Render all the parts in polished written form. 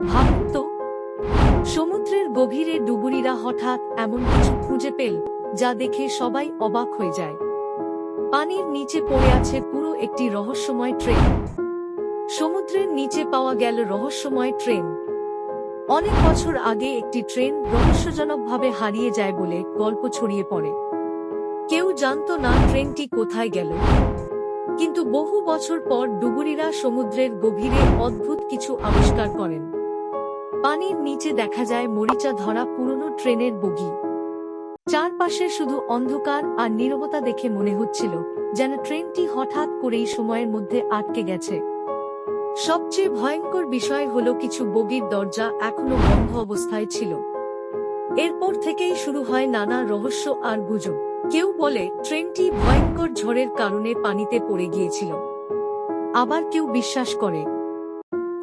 ভাবুন তো, সমুদ্রের গভীরে ডুবুরিরা হঠাৎ এমন কিছু খুঁজে পেল যা দেখে সবাই অবাক হয়ে যায়। পানির নিচে পড়ে আছে পুরো একটি রহস্যময় ট্রেন। সমুদ্রের নিচে পাওয়া গেল রহস্যময় ট্রেন। অনেক বছর আগে একটি ট্রেন রহস্যজনকভাবে হারিয়ে যায় বলে গল্প ছড়িয়ে পড়ে। কেউ জানত না ট্রেনটি কোথায় গেল, কিন্তু বহু বছর পর ডুবুরিরা সমুদ্রের গভীরে অদ্ভুত কিছু আবিষ্কার করেন। পানির নিচে দেখা যায় মরিচা ধরা পুরনো ট্রেনের বগি। চারপাশে শুধু অন্ধকার আর নীরবতা দেখে মনে হচ্ছিল যেন ট্রেনটি হঠাৎ করেই সময়ের মধ্যে আটকে গেছে। সবচেয়ে ভয়ঙ্কর বিষয় হলো কিছু বগির দরজা এখনো বন্ধ অবস্থায় ছিল। এরপর থেকেই শুরু হয় নানা রহস্য আর গুজব। কেউ বলে ট্রেনটি ভয়ঙ্কর ঝড়ের কারণে পানিতে পড়ে গিয়েছিল, আবার কেউ বিশ্বাস করে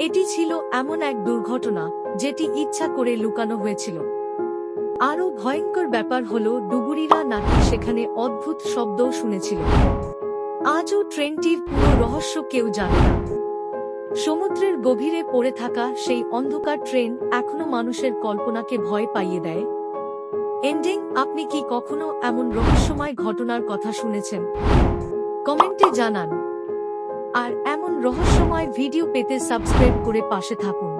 এটি ছিল এমন এক দুর্ঘটনা যেটি ইচ্ছা করে লুকানো হয়েছিল। আরও ভয়ঙ্কর ব্যাপার হলো ডুবুরিরা নাকি সেখানে অদ্ভুত শব্দও শুনেছিল। আজও ট্রেনটির পুরো রহস্য কেউ জানে না। সমুদ্রের গভীরে পড়ে থাকা সেই অন্ধকার ট্রেন এখনো মানুষের কল্পনাকে ভয় পাইয়ে দেয়। এন্ডিং, আপনি কি কখনো এমন রহস্যময় ঘটনার কথা শুনেছেন? কমেন্টে জানান। আর এমন রহস্যময় ভিডিও পেতে সাবস্ক্রাইব করে পাশে থাকুন।